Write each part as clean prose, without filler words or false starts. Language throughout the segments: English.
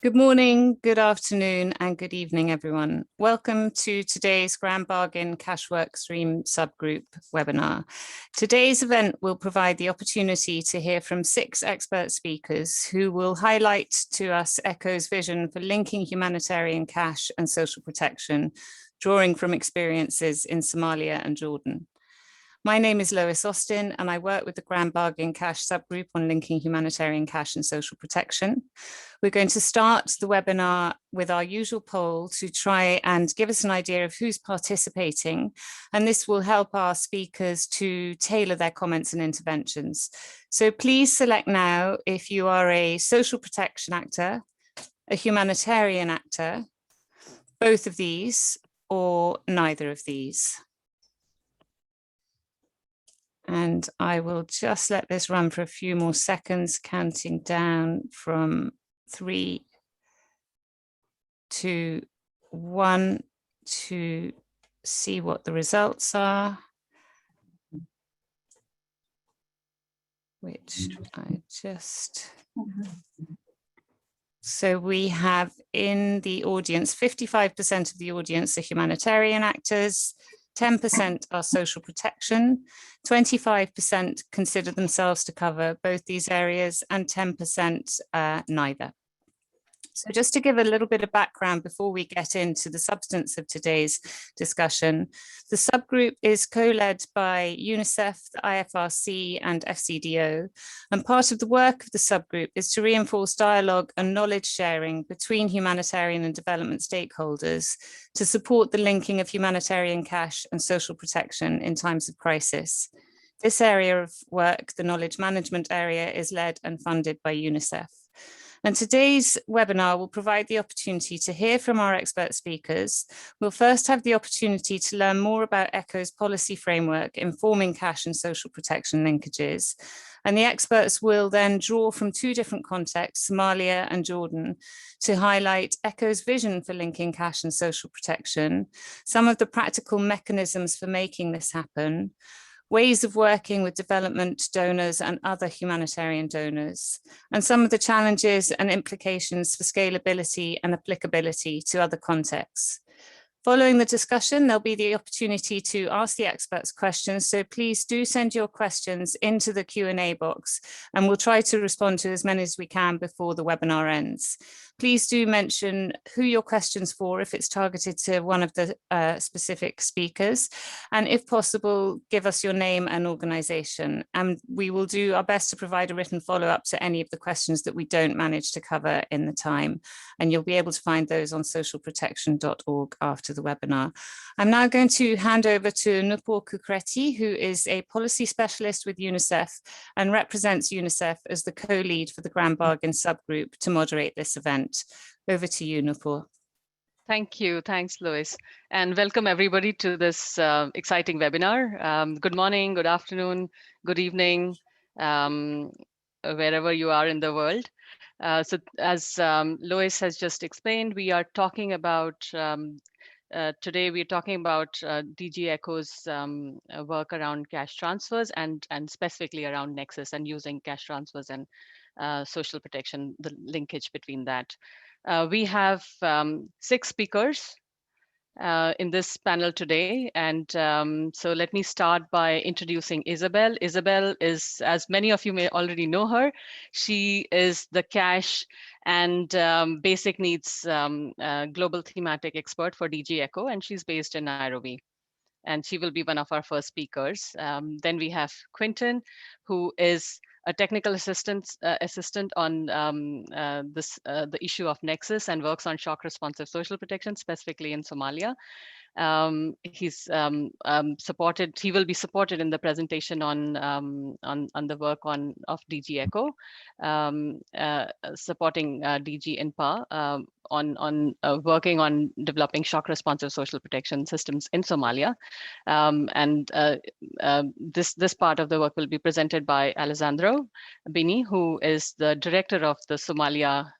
Good morning, good afternoon, and good evening, everyone. Welcome to today's Grand Bargain Cash Workstream subgroup webinar. Today's event will provide the opportunity to hear from 6 expert speakers who will highlight to us ECHO's vision for linking humanitarian cash and social protection, drawing from experiences in Somalia and Jordan. My name is Lois Austin, and I work with the Grand Bargain Cash subgroup on linking humanitarian cash and social protection. We're going to start the webinar with our usual poll to try and give us an idea of who's participating, and this will help our speakers to tailor their comments and interventions. So please select now if you are a social protection actor, a humanitarian actor, both of these, or neither of these. And I will just let this run for a few more seconds, counting down from 3, 2, 1 to see what the results are, which I just... So we have in the audience, 55% of the audience are humanitarian actors, 10% are social protection, 25% consider themselves to cover both these areas, and 10% neither. So just to give a little bit of background before we get into the substance of today's discussion, the subgroup is co-led by UNICEF, the IFRC and FCDO, and part of the work of the subgroup is to reinforce dialogue and knowledge sharing between humanitarian and development stakeholders to support the linking of humanitarian cash and social protection in times of crisis. This area of work, the knowledge management area, is led and funded by UNICEF. And today's webinar will provide the opportunity to hear from our expert speakers. We'll first have the opportunity to learn more about ECHO's policy framework informing cash and social protection linkages. And the experts will then draw from 2 different contexts, Somalia and Jordan, to highlight ECHO's vision for linking cash and social protection, some of the practical mechanisms for making this happen, ways of working with development donors and other humanitarian donors, and some of the challenges and implications for scalability and applicability to other contexts. Following the discussion, there'll be the opportunity to ask the experts questions, so please do send your questions into the Q&A box, and we'll try to respond to as many as we can before the webinar ends. Please do mention who your question's for if it's targeted to one of the specific speakers, and if possible, give us your name and organization, and we will do our best to provide a written follow-up to any of the questions that we don't manage to cover in the time, and you'll be able to find those on socialprotection.org after the webinar. I'm now going to hand over to Nupur Kukrety, who is a policy specialist with UNICEF and represents UNICEF as the co-lead for the Grand Bargain subgroup to moderate this event. Over to you, Nupur. Thank you. Thanks, Lois. And welcome everybody to this exciting webinar. Good morning, good afternoon, good evening, wherever you are in the world. So as Lois has just explained, we are talking about today we're talking about DG ECHO's work around cash transfers and specifically around Nexus and using cash transfers and social protection, the linkage between that. We have 6 speakers in this panel today. And so let me start by introducing Isabelle. Isabelle is, as many of you may already know her, she is the cash and basic needs global thematic expert for DG ECHO, and she's based in Nairobi. And she will be one of our first speakers. Then we have Quentin, who is a technical assistant on the issue of Nexus and works on shock responsive social protection, specifically in Somalia. He's supported. He will be supported in the presentation on the work of DG ECHO, supporting DG INPA on working on developing shock responsive social protection systems in Somalia. This part of the work will be presented by Alessandro Bini, who is the director of the Somalia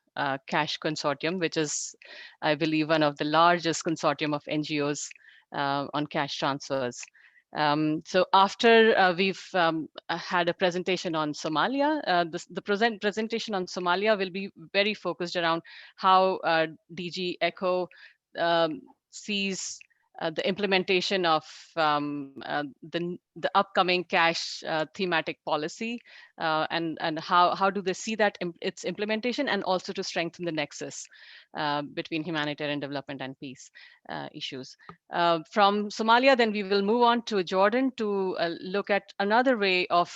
Cash Consortium, which is, I believe, one of the largest consortium of NGOs on cash transfers. So after we've had a presentation on Somalia, the presentation on Somalia will be very focused around how DG ECHO sees the implementation of the upcoming cash thematic policy, and how do they see that its implementation, and also to strengthen the nexus between humanitarian development and peace issues. From Somalia, then we will move on to Jordan to look at another way of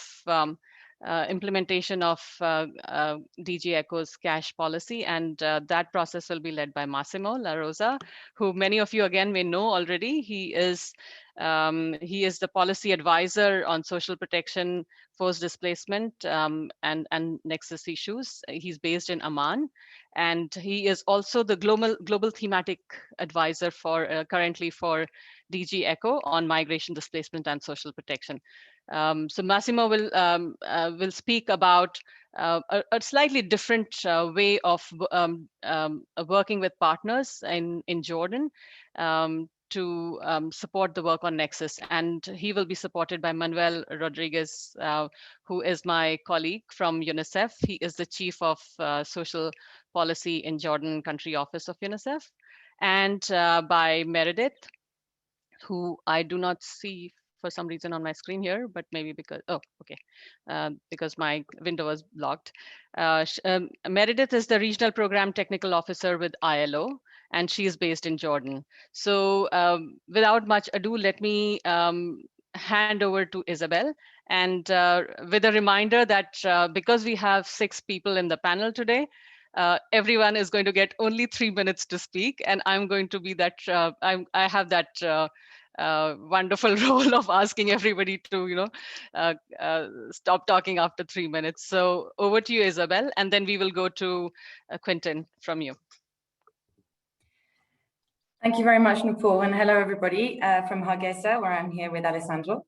implementation of DG ECHO's cash policy, and that process will be led by Massimo La Rosa, who many of you again may know already. He is the policy advisor on social protection, forced displacement, and nexus issues. He's based in Amman, and he is also the global thematic advisor for currently for DG ECHO on migration, displacement, and social protection. So Massimo will speak about a slightly different way of working with partners in Jordan to support the work on Nexus. And he will be supported by Manuel Rodriguez, who is my colleague from UNICEF. He is the Chief of Social Policy in Jordan Country Office of UNICEF. And by Meredith, who I do not see for some reason on my screen here, but maybe because, oh, okay, because my window was blocked. Meredith is the Regional Program Technical Officer with ILO, and she is based in Jordan. So without much ado, let me hand over to Isabelle, and with a reminder that because we have 6 people in the panel today, everyone is going to get only 3 minutes to speak, and I'm going to be that, I have that wonderful role of asking everybody to, stop talking after 3 minutes. So over to you, Isabelle, and then we will go to Quentin from you. Thank you very much, Nupur, and hello everybody from Hargeisa, where I'm here with Alessandro.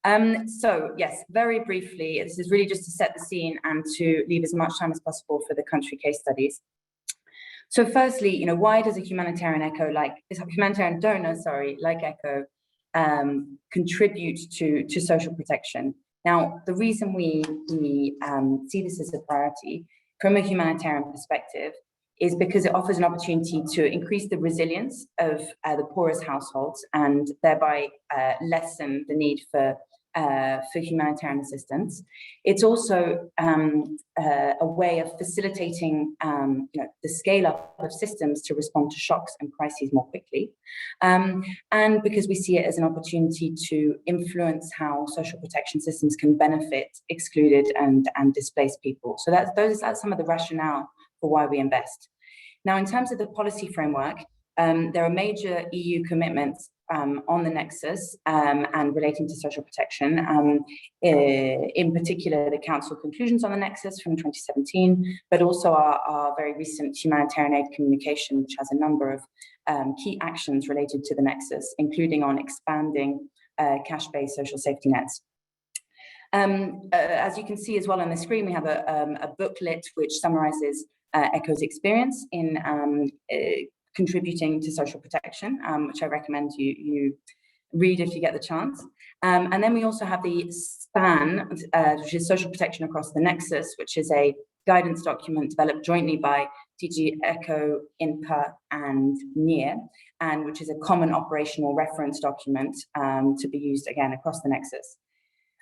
So yes, very briefly, this is really just to set the scene and to leave as much time as possible for the country case studies. So firstly, why does a humanitarian donor, like ECHO, contribute to social protection? Now, the reason we see this as a priority from a humanitarian perspective is because it offers an opportunity to increase the resilience of the poorest households and thereby lessen the need for humanitarian assistance. It's also a way of facilitating the scale up of systems to respond to shocks and crises more quickly. And because we see it as an opportunity to influence how social protection systems can benefit excluded and displaced people. So that's some of the rationale for why we invest. Now, in terms of the policy framework, there are major EU commitments on the nexus and relating to social protection. In particular, the Council conclusions on the nexus from 2017, but also our very recent humanitarian aid communication, which has a number of key actions related to the nexus, including on expanding cash-based social safety nets. As you can see as well on the screen, we have a booklet which summarizes ECHO's experience in contributing to social protection, which I recommend you read if you get the chance. And then we also have the SPAN, which is social protection across the nexus, which is a guidance document developed jointly by DG ECHO, INPA, and NIR, and which is a common operational reference document to be used again across the nexus.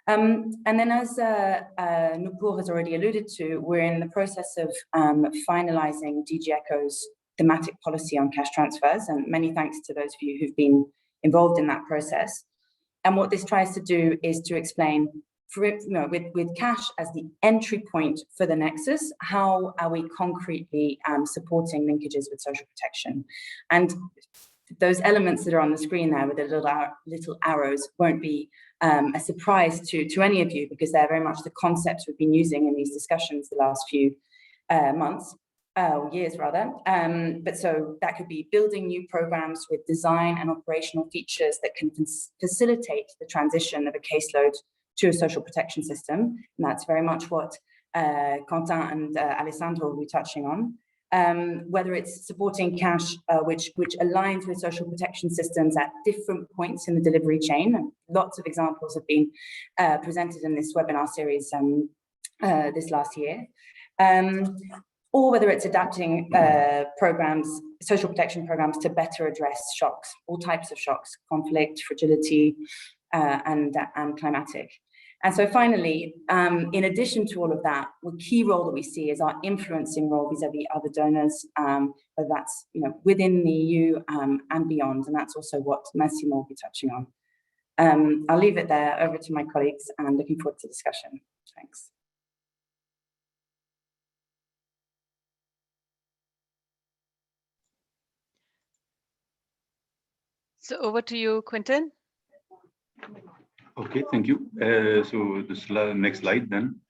And then as Nupur has already alluded to, we're in the process of finalizing DG ECHO's thematic policy on cash transfers, and many thanks to those of you who've been involved in that process. And what this tries to do is to explain, with cash as the entry point for the nexus, how are we concretely supporting linkages with social protection? And those elements that are on the screen there with the little arrows won't be a surprise to any of you, because they're very much the concepts we've been using in these discussions the last few years rather. But so that could be building new programs with design and operational features that can facilitate the transition of a caseload to a social protection system. And that's very much what Quentin and Alessandro will be touching on. whether it's supporting cash, which aligns with social protection systems at different points in the delivery chain. Lots of examples have been presented in this webinar series this last year. Or whether it's adapting programs, social protection programs, to better address shocks, all types of shocks, conflict, fragility, and climatic. And so finally, in addition to all of that, the key role that we see is our influencing role vis-a-vis other donors, whether that's within the EU and beyond, and that's also what Massimo will be touching on. I'll leave it there, over to my colleagues, and looking forward to discussion. Thanks. So over to you, Quentin. Okay, thank you. So the next slide then.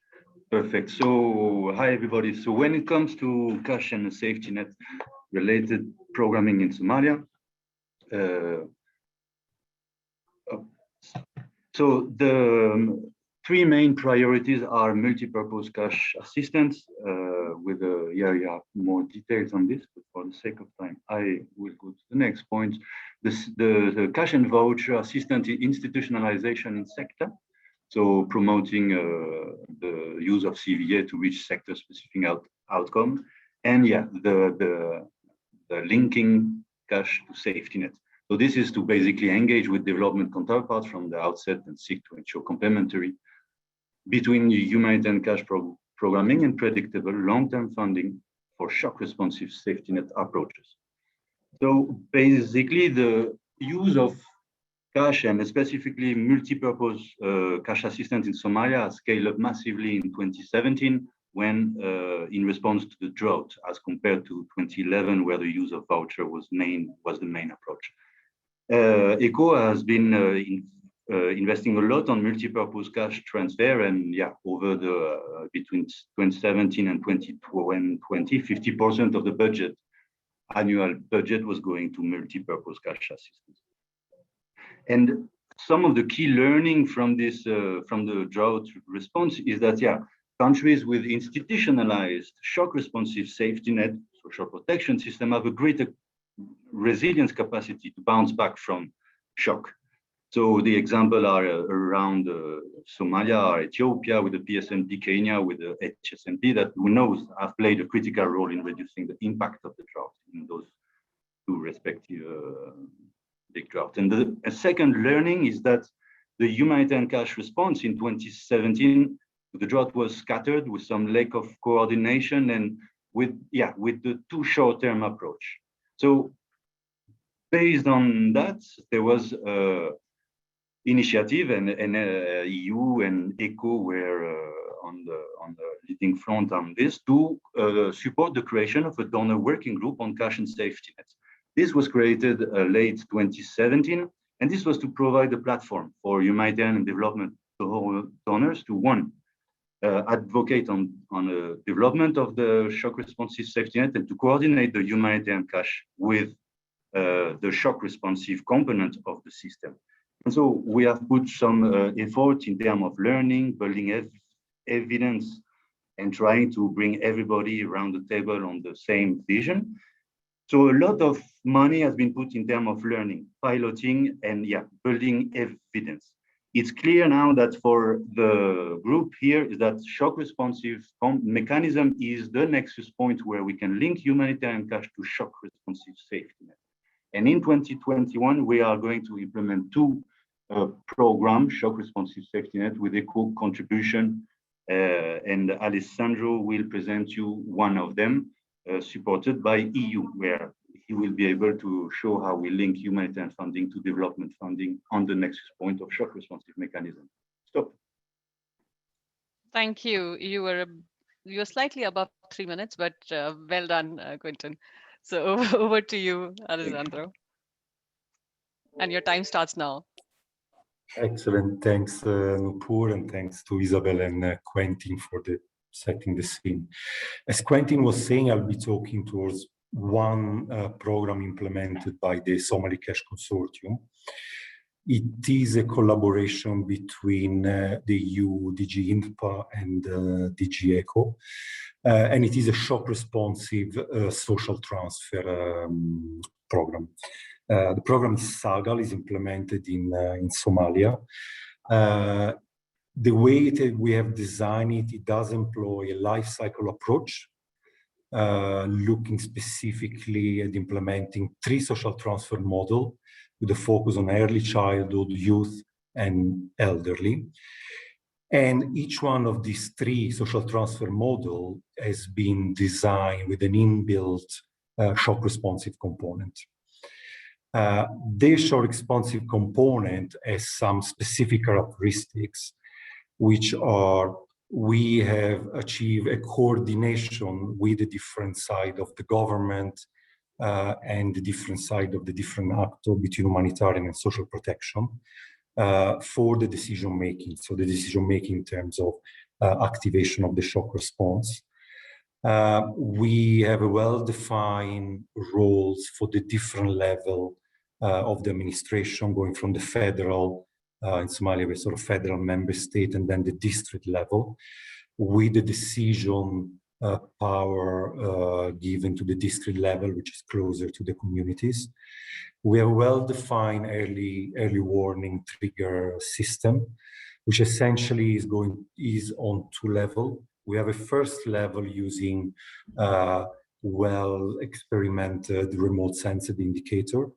Perfect. So hi everybody. So when it comes to cash and safety net related programming in Somalia, so the three main priorities are multi-purpose cash assistance. With yeah, you have more details on this, but for the sake of time, I will go to the next point. The cash and voucher assistance institutionalization in sector. So promoting the use of CVA to reach sector-specific outcome, and yeah, the linking cash to safety net. So this is to basically engage with development counterparts from the outset and seek to ensure complementary between humanitarian cash programming and predictable long-term funding for shock-responsive safety net approaches. So basically, the use of cash and specifically multi-purpose cash assistance in Somalia has scaled up massively in 2017 when in response to the drought, as compared to 2011, where the use of voucher was the main approach. ECHO has been investing a lot on multi-purpose cash transfer, and yeah, over the between 2017 and 2020, 50% of the annual budget was going to multi-purpose cash assistance. And some of the key learning from this, from the drought response, is that yeah, countries with institutionalized shock-responsive safety net, social protection system, have a greater resilience capacity to bounce back from shock. So the example are around Somalia or Ethiopia with the PSNP, Kenya with the HSNP, that who knows have played a critical role in reducing the impact of the drought in those two respective big drought. And a second learning is that the humanitarian cash response in 2017, the drought was scattered with some lack of coordination and with the too short-term approach. So based on that, there was initiative, and EU and ECHO were on the leading front on this to support the creation of a donor working group on cash and safety nets. This was created late 2017, and this was to provide a platform for humanitarian and development donors to one, advocate on the development of the shock responsive safety net, and to coordinate the humanitarian cash with the shock responsive component of the system. And so we have put some effort in terms of learning, building evidence, and trying to bring everybody around the table on the same vision. So a lot of money has been put in terms of learning, piloting, and yeah, building evidence. It's clear now that for the group here is that shock responsive mechanism is the nexus point where we can link humanitarian cash to shock responsive safety net. And in 2021, we are going to implement two programs, shock responsive safety net with ECHO contribution, and Alessandro will present you one of them, supported by EU, where he will be able to show how we link humanitarian funding to development funding on the nexus point of shock responsive mechanism. Stop. Thank you. You're slightly above 3 minutes, but well done, Quentin. So over to you, Alessandro. And your time starts now. Excellent. Thanks, Nupur, and thanks to Isabelle and Quentin for setting the scene. As Quentin was saying, I'll be talking towards one program implemented by the Somali Cash Consortium. It is a collaboration between the EU, DG INPA, and DG ECHO, and it is a shock-responsive social transfer program. The program SAGAL is implemented in Somalia. The way that we have designed it, it does employ a life cycle approach, looking specifically at implementing 3 social transfer models with a focus on early childhood, youth, and elderly. And each one of these 3 social transfer models has been designed with an inbuilt shock responsive component. The shock responsive component has some specific characteristics, which are, we have achieved a coordination with the different side of the government and the different side of the different actors between humanitarian and social protection for the decision making. So the decision making in terms of activation of the shock response. We have a well-defined roles for the different level of the administration, going from the federal, in Somalia, we're sort of federal member state, and then the district level, with the decision power given to the district level, which is closer to the communities. We have a well-defined early warning trigger system, which essentially is on 2 levels. We have a first level using well-experimented remote sensed indicator.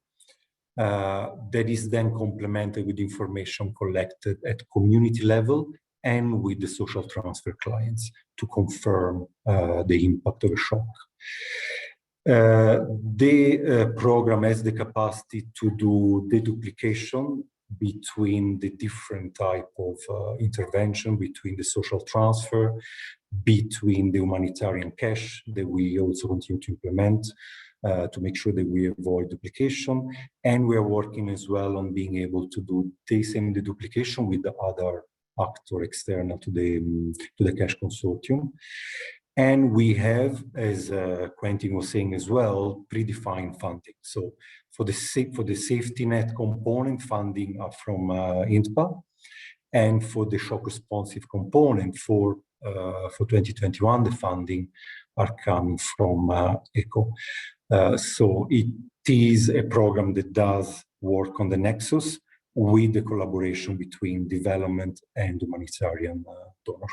That is then complemented with information collected at community level and with the social transfer clients to confirm the impact of a shock. The program has the capacity to do deduplication between the different type of intervention, between the social transfer, between the humanitarian cash that we also continue to implement, to make sure that we avoid duplication. And we are working as well on being able to do the same deduplication with the other actor external to the cash consortium. And we have, as Quentin was saying as well, predefined funding. So for the safety net component, funding are from INPA, and for the shock responsive component for 2021, the funding are coming from ECHO. So it is a program that does work on the nexus with the collaboration between development and humanitarian donor.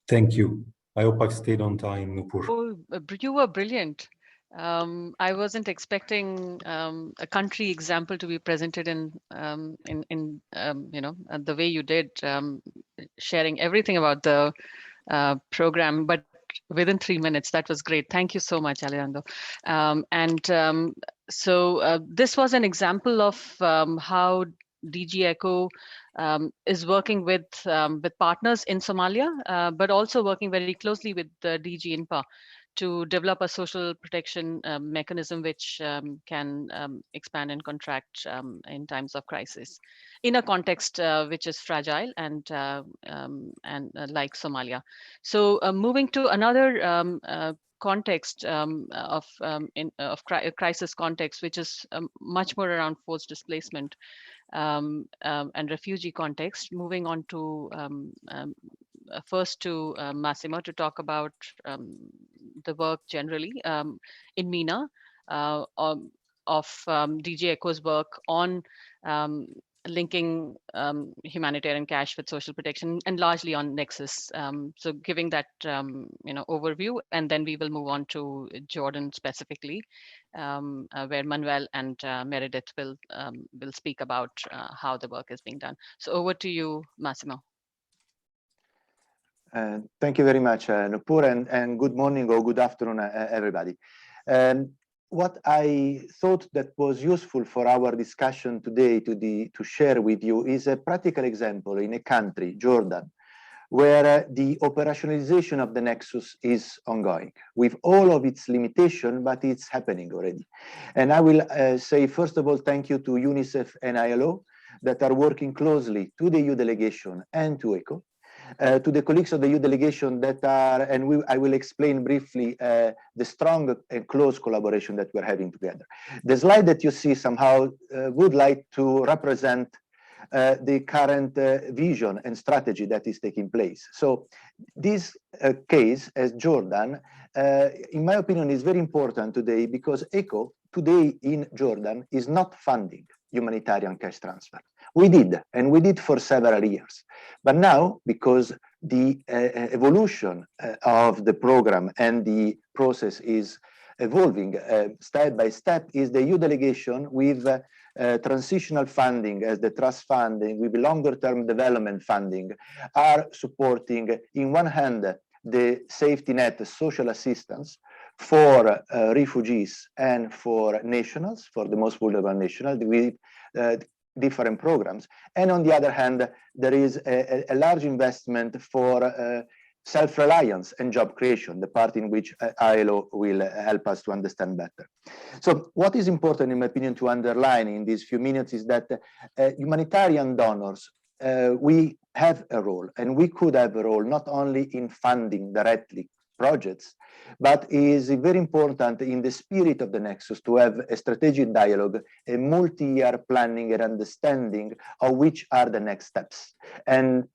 Thank you. I hope I've stayed on time, Nupur. Oh, you were brilliant. I wasn't expecting a country example to be presented in the way you did, sharing everything about the program, but within 3 minutes. That was great. Thank you so much, Alessandro. So this was an example of how DG ECHO is working with partners in Somalia, but also working very closely with DG INPA to develop a social protection mechanism which can expand and contract in times of crisis, in a context which is fragile and like Somalia. So moving to another context of crisis context, which is much more around forced displacement and refugee context. Moving on to first to Massimo to talk about the work generally in MENA of DG ECHO's work on linking humanitarian cash with social protection, and largely on nexus. So giving that overview, and then we will move on to Jordan specifically, where Manuel and Meredith will speak about how the work is being done. So over to you, Massimo. Thank you very much, Nupur, and good morning or good afternoon, everybody. What I thought that was useful for our discussion today to share with you is a practical example in a country, Jordan, where the operationalization of the Nexus is ongoing, with all of its limitation, but it's happening already. And I will say, first of all, thank you to UNICEF and ILO that are working closely to the EU delegation and to ECHO. to the colleagues of the EU delegation that are, and I will explain briefly the strong and close collaboration that we're having together. The slide that you see somehow would like to represent the current vision and strategy that is taking place. So this case as Jordan, in my opinion, is very important today because ECHO today in Jordan is not funding humanitarian cash transfer. We did, and we did for several years. But now, because the evolution of the program and the process is evolving step by step, is the EU delegation with transitional funding as the trust funding, with longer term development funding, are supporting, in one hand, the safety net social assistance for refugees and for nationals, for the most vulnerable nationals, with different programs. And on the other hand, there is a large investment for self-reliance and job creation, the part in which ILO will help us to understand better. So what is important, in my opinion, to underline in these few minutes is that humanitarian donors, we have a role, and we could have a role not only in funding directly projects, but is very important in the spirit of the Nexus to have a strategic dialogue, a multi-year planning and understanding of which are the next steps. And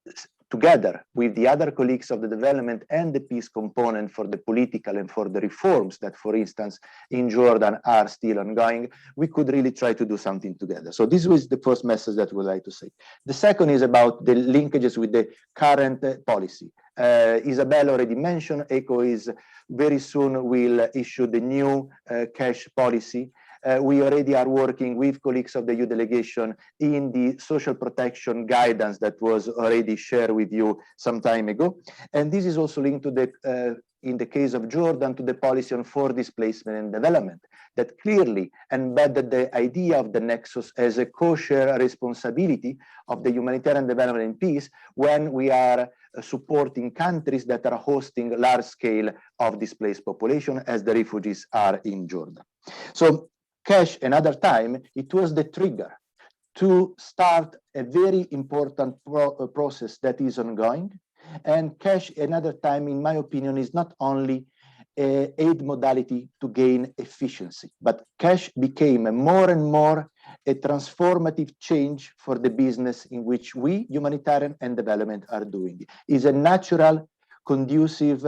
together with the other colleagues of the development and the peace component for the political and for the reforms that, for instance, in Jordan are still ongoing, we could really try to do something together. So this was the first message that we would like to say. The second is about the linkages with the current policy. Isabelle already mentioned, ECHO is very soon will issue the new cash policy. We already are working with colleagues of the EU delegation in the social protection guidance that was already shared with you some time ago. And this is also linked to the, in the case of Jordan, to the policy on forced displacement and development that clearly embedded the idea of the Nexus as a co-share responsibility of the humanitarian development and peace when we are supporting countries that are hosting large scale of displaced population as the refugees are in Jordan. So cash, another time, it was the trigger to start a very important process that is ongoing. And cash, another time, in my opinion, is not only an aid modality to gain efficiency, but cash became more and more a transformative change for the business in which we, humanitarian and development, are doing. It's a natural, conducive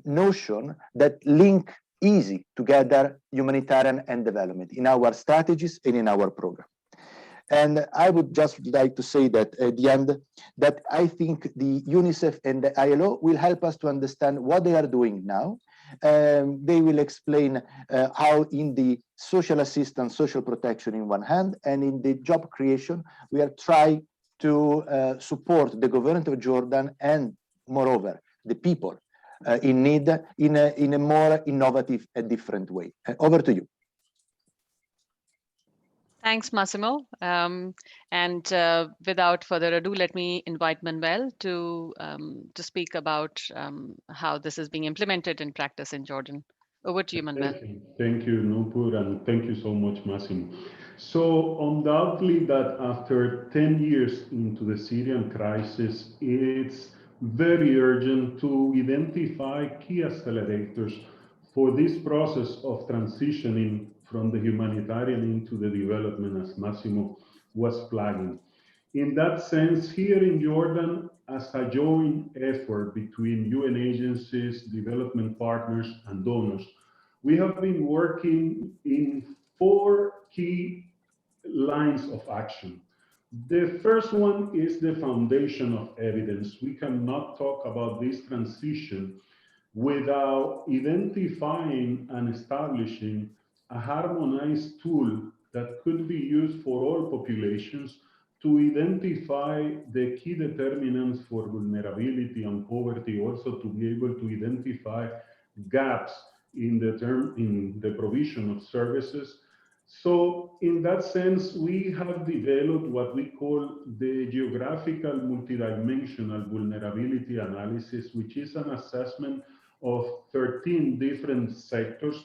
notion that link easy together humanitarian and development in our strategies and in our program. And I would just like to say that at the end, that I think the UNICEF and the ILO will help us to understand what they are doing now. They will explain how in the social assistance, social protection in one hand, and in the job creation, we are trying to support the government of Jordan and moreover, the people in need in a more innovative and different way. Over to you. Thanks, Massimo. And without further ado, let me invite Manuel to speak about how this is being implemented in practice in Jordan. Over to you, Manuel. Thank you, Nupur, and thank you so much, Massimo. So undoubtedly that after 10 years into the Syrian crisis, it's very urgent to identify key accelerators for this process of transitioning from the humanitarian into the development, as Massimo was flagging. In that sense, here in Jordan, as a joint effort between UN agencies, development partners, and donors, we have been working in 4 key lines of action. The first one is the foundation of evidence. We cannot talk about this transition without identifying and establishing a harmonized tool that could be used for all populations to identify the key determinants for vulnerability and poverty, also to be able to identify gaps in the provision of services. So in that sense, we have developed what we call the geographical multidimensional vulnerability analysis, which is an assessment of 13 different sectors.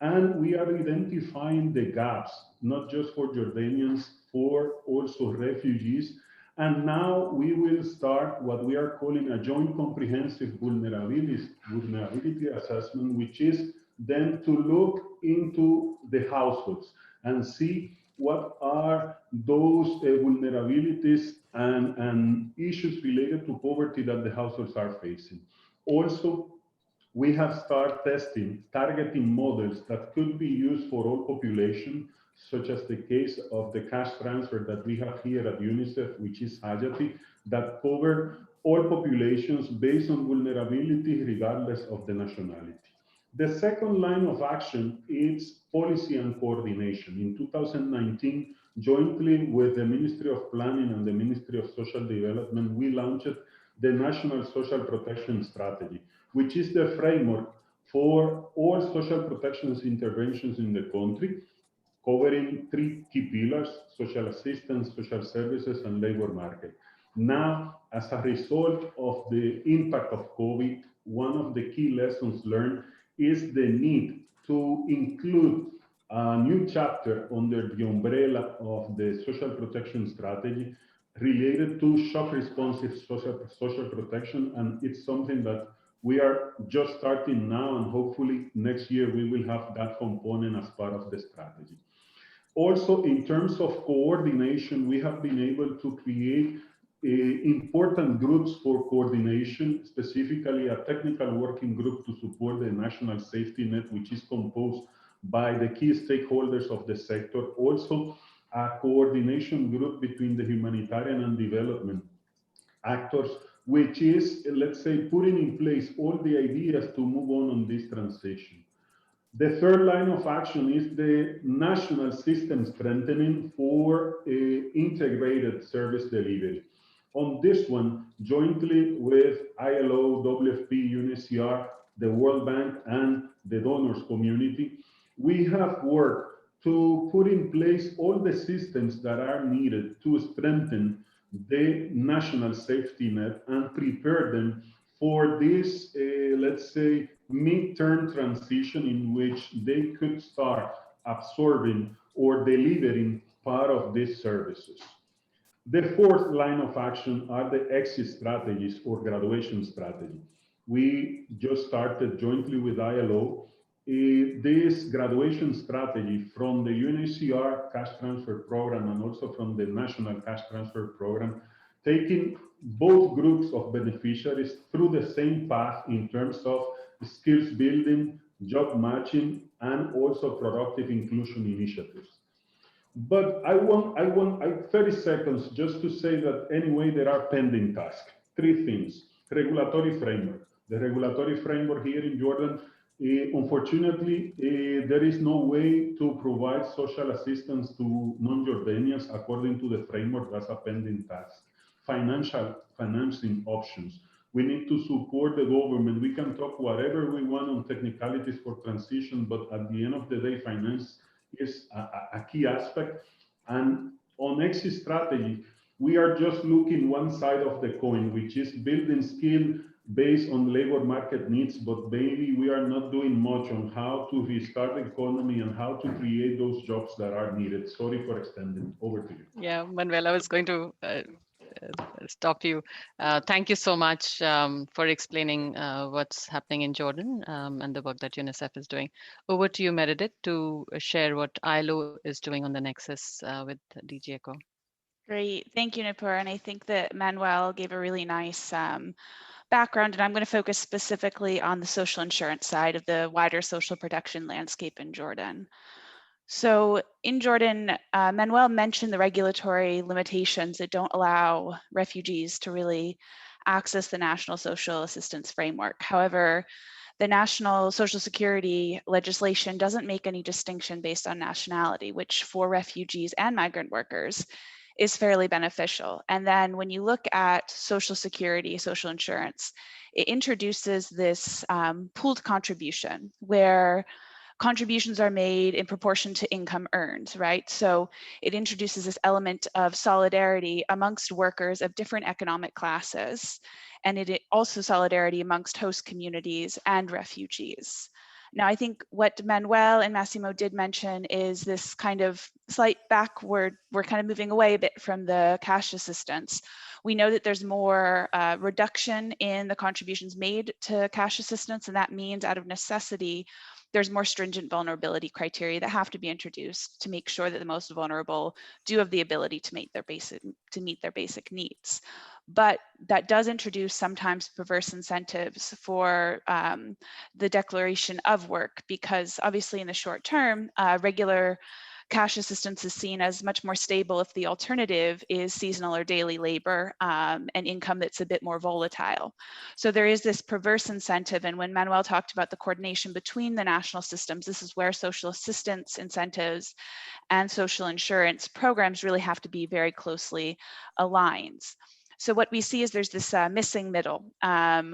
And we are identifying the gaps, not just for Jordanians, for also refugees, And now we will start what we are calling a joint comprehensive vulnerability assessment, which is then to look into the households and see what are those vulnerabilities and issues related to poverty that the households are facing. Also, we have started testing targeting models that could be used for all population, such as the case of the cash transfer that we have here at UNICEF, which is Hayati, that cover all populations based on vulnerability regardless of the nationality. The second line of action is policy and coordination. In 2019, jointly with the Ministry of Planning and the Ministry of Social Development, we launched the National Social Protection Strategy, which is the framework for all social protections interventions in the country, covering 3 key pillars: social assistance, social services, and labor market. Now, as a result of the impact of COVID, one of the key lessons learned is the need to include a new chapter under the umbrella of the social protection strategy related to shock responsive social protection. And it's something that we are just starting now, and hopefully next year we will have that component as part of the strategy. Also, in terms of coordination, we have been able to create important groups for coordination, specifically a technical working group to support the national safety net, which is composed by the key stakeholders of the sector. Also, a coordination group between the humanitarian and development actors, which is, let's say, putting in place all the ideas to move on this transition. The third line of action is the national system strengthening for integrated service delivery. On this one, jointly with ILO, WFP, UNHCR, the World Bank, and the donors community, we have worked to put in place all the systems that are needed to strengthen the national safety net and prepare them for this, let's say, mid-term transition in which they could start absorbing or delivering part of these services. The fourth line of action are the exit strategies or graduation strategy. We just started jointly with ILO this graduation strategy from the UNHCR cash transfer program and also from the national cash transfer program, taking both groups of beneficiaries through the same path in terms of skills building, job matching, and also productive inclusion initiatives. But I want 30 seconds just to say that anyway, there are pending tasks. 3 things. Regulatory framework. The regulatory framework here in Jordan, unfortunately, there is no way to provide social assistance to non-Jordanians according to the framework. That's a pending task. Financing options. We need to support the government. We can talk whatever we want on technicalities for transition, but at the end of the day, finance is a key aspect. And on exit strategy, we are just looking one side of the coin, which is building skill based on labor market needs, but maybe we are not doing much on how to restart the economy and how to create those jobs that are needed. Sorry for extending. Over to you. Yeah, Manuel, I was going to stop you. Thank you so much for explaining what's happening in Jordan and the work that UNICEF is doing. Over to you, Meredith, to share what ILO is doing on the Nexus with DG ECHO. Great, thank you, Nupur. And I think that Manuel gave a really nice background, and I'm going to focus specifically on the social insurance side of the wider social protection landscape in Jordan. So in Jordan, Manuel mentioned the regulatory limitations that don't allow refugees to really access the National Social Assistance Framework. However, the National Social Security legislation doesn't make any distinction based on nationality, which for refugees and migrant workers is fairly beneficial. And then when you look at Social Security, social insurance, it introduces this pooled contribution where contributions are made in proportion to income earned, right? So it introduces this element of solidarity amongst workers of different economic classes, and it also solidarity amongst host communities and refugees. Now, I think what Manuel and Massimo did mention is this kind of slight backward, we're kind of moving away a bit from the cash assistance. We know that there's more reduction in the contributions made to cash assistance, and that means out of necessity, there's more stringent vulnerability criteria that have to be introduced to make sure that the most vulnerable do have the ability to meet their basic needs. But that does introduce sometimes perverse incentives for the declaration of work, because obviously in the short term, regular cash assistance is seen as much more stable if the alternative is seasonal or daily labor and income that's a bit more volatile. So there is this perverse incentive. And when Manuel talked about the coordination between the national systems, this is where social assistance incentives and social insurance programs really have to be very closely aligned. So what we see is there's this missing middle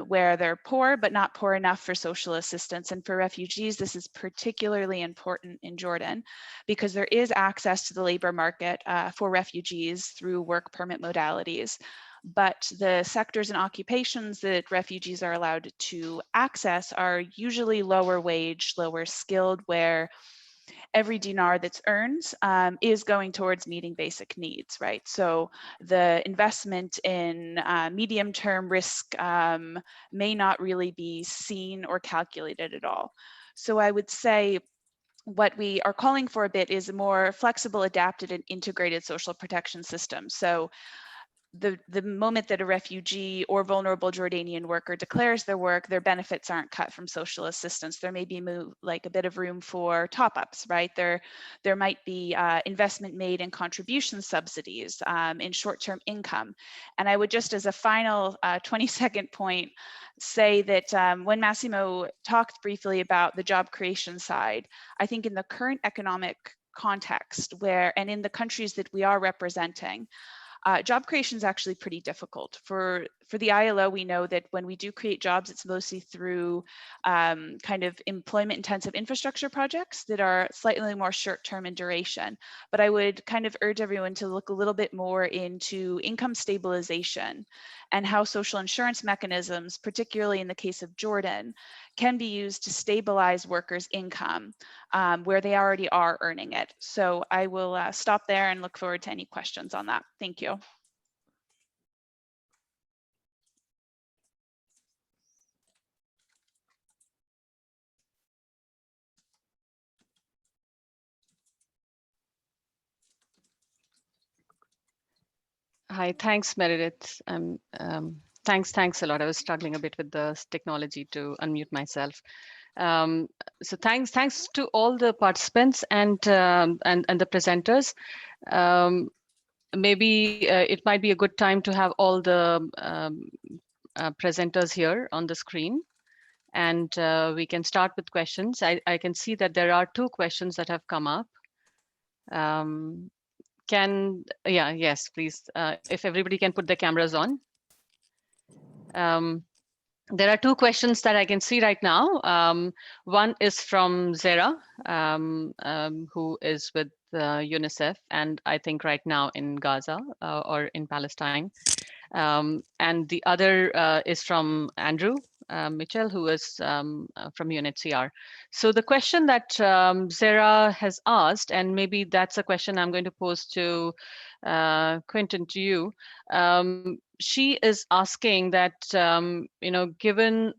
where they're poor, but not poor enough for social assistance. And for refugees, this is particularly important in Jordan because there is access to the labor market for refugees through work permit modalities. But the sectors and occupations that refugees are allowed to access are usually lower wage, lower skilled, where every dinar that's earned is going towards meeting basic needs, right? So the investment in medium-term risk may not really be seen or calculated at all. So I would say what we are calling for a bit is a more flexible, adapted, and integrated social protection system. So the moment that a refugee or vulnerable Jordanian worker declares their work, their benefits aren't cut from social assistance. There may be like a bit of room for top-ups, right? There might be investment made in contribution subsidies, in short-term income. And I would just, as a final 20-second point, say that when Massimo talked briefly about the job creation side, I think in the current economic context and in the countries that we are representing, job creation is actually pretty difficult. For the ILO, we know that when we do create jobs, it's mostly through kind of employment-intensive infrastructure projects that are slightly more short-term in duration. But I would kind of urge everyone to look a little bit more into income stabilization and how social insurance mechanisms, particularly in the case of Jordan, can be used to stabilize workers' income where they already are earning it. So I will stop there and look forward to any questions on that. Thank you. Hi, thanks, Meredith. Thanks a lot. I was struggling a bit with the technology to unmute myself. So thanks to all the participants and the presenters. Maybe it might be a good time to have all the presenters here on the screen, and we can start with questions. I can see that there are 2 questions that have come up. Yes, please, if everybody can put the cameras on. There are 2 questions that I can see right now. One is from Zera, who is with UNICEF, and I think right now in Gaza or in Palestine. And the other is from Andrew Mitchell, who is from UNHCR. So the question that Zera has asked, and maybe that's a question I'm going to pose to Quentin, to you. She is asking that, given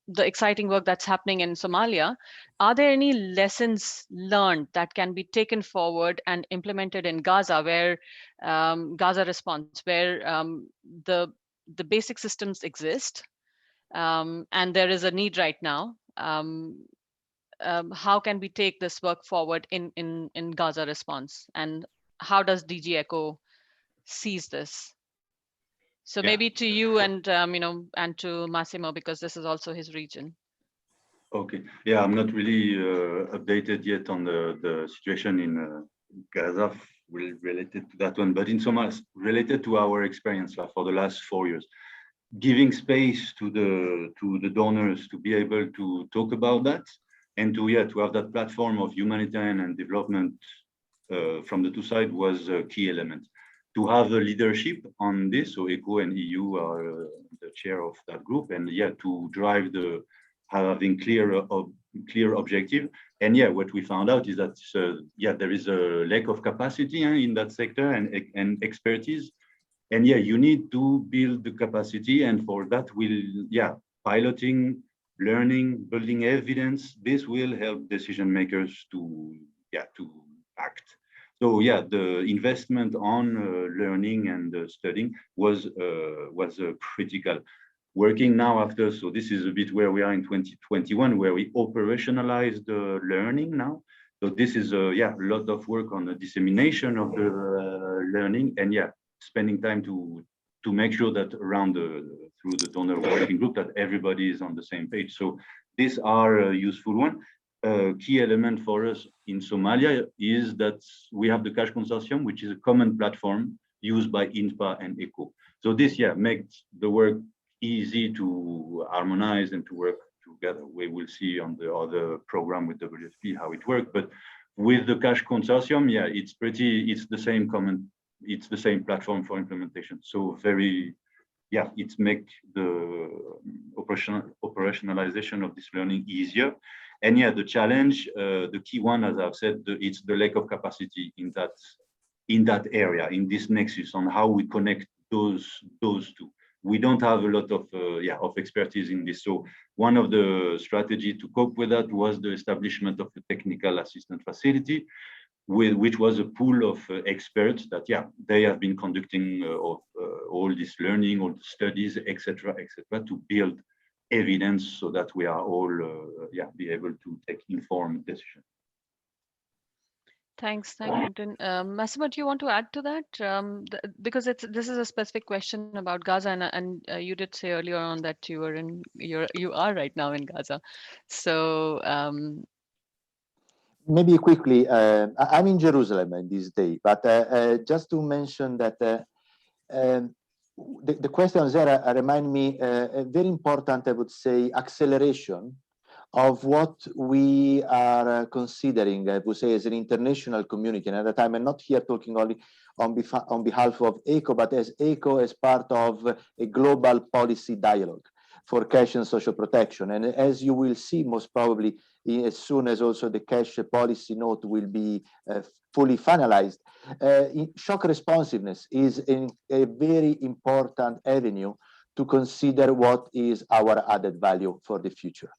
the exciting work that's happening in Somalia, are there any lessons learned that can be taken forward and implemented in Gaza, where Gaza response, where the basic systems exist, and there is a need right now? How can we take this work forward in Gaza response, and how does DG ECHO sees this? So maybe to you and and to Massimo, because this is also his region. Okay. Yeah, I'm not really updated yet on the situation in Gaza related to that one, but in Somalia, related to our experience for the last 4 years, giving space to the donors to be able to talk about that, and to have that platform of humanitarian and development from the 2 sides was a key element. To have the leadership on this, so ECHO and EU are the chair of that group, and to drive having clear clear objective. And yeah, what we found out is that yeah, there is a lack of capacity in that sector and expertise. And yeah, you need to build the capacity, and for that piloting, learning, building evidence. This will help decision makers to act. So yeah, the investment on learning and studying was critical. Working now after, so this is a bit where we are in 2021, where we operationalize the learning now. So this is a lot of work on the dissemination of the learning, and spending time to make sure that through the donor working group that everybody is on the same page. So these are a useful one. Key element for us in Somalia is that we have the Cash Consortium, which is a common platform used by INPA and ECHO. So this makes the work easy to harmonize and to work together. We will see on the other program with WFP how it works, but with the Cash Consortium, it's the same common. It's the same platform for implementation. So it makes the operationalization of this learning easier. And the challenge, the key one, as I've said, it's the lack of capacity in that area, in this nexus, on how we connect those two. We don't have a lot of expertise in this. So one of the strategies to cope with that was the establishment of a technical assistance facility, which was a pool of experts that they have been conducting all this learning, all the studies, etc., to build evidence so that we are all be able to take informed decisions. Thanks, Quentin. Massimo, do you want to add to that? Because this is a specific question about Gaza, and you did say earlier on that you are right now in Gaza. So maybe quickly, I'm in Jerusalem in this day, but just to mention that the questions there remind me a very important, I would say, acceleration of what we are considering, I would say, as an international community. And at the time, I'm not here talking only on behalf of ECHO, but as ECHO as part of a global policy dialogue for cash and social protection. And as you will see, most probably, as soon as also the cash policy note will be fully finalized, shock responsiveness is a very important avenue to consider what is our added value for the future.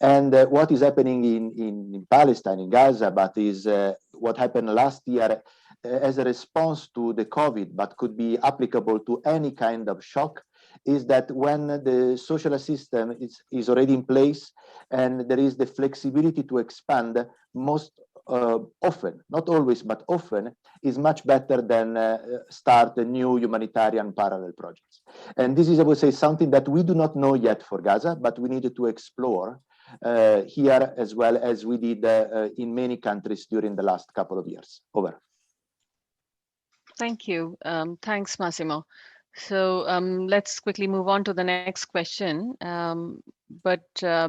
And what is happening in Palestine, in Gaza, but is what happened last year as a response to the COVID, but could be applicable to any kind of shock, is that when the social system is already in place and there is the flexibility to expand, most often, not always, but often, is much better than start a new humanitarian parallel projects. And this is, I would say, something that we do not know yet for Gaza, but we needed to explore here as well as we did in many countries during the last couple of years. Over. Thank you. Thanks, Massimo. So let's quickly move on to the next question. But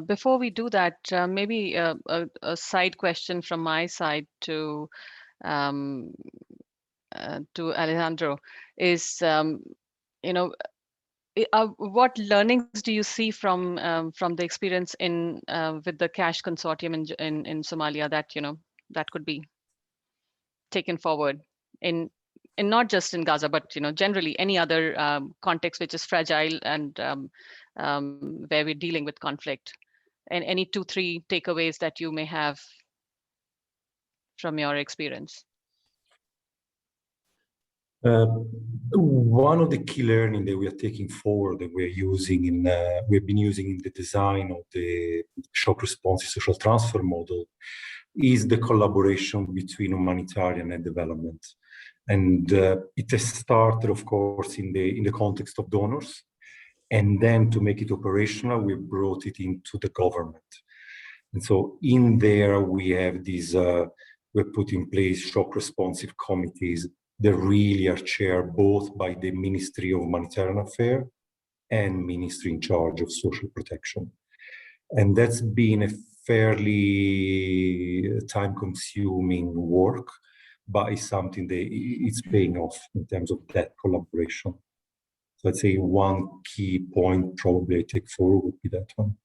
before we do that, maybe a side question from my side to Alessandro is, what learnings do you see from the experience with the Cash Consortium in Somalia that could be taken forward in not just in Gaza, but generally any other context which is fragile and where we're dealing with conflict, and any 2-3 takeaways that you may have from your experience? One of the key learning that we are taking forward, that we've been using in the design of the shock responsive social transfer model, is the collaboration between humanitarian and development. And it has started, of course, in the context of donors. And then to make it operational, we brought it into the government. And so in there, we have these, we put in place shock responsive committees that really are chaired both by the Ministry of Humanitarian Affairs and Ministry in charge of social protection. And that's been a fairly time-consuming work, but it's something that it's paying off in terms of that collaboration. So I'd say one key point probably I take forward would be that one.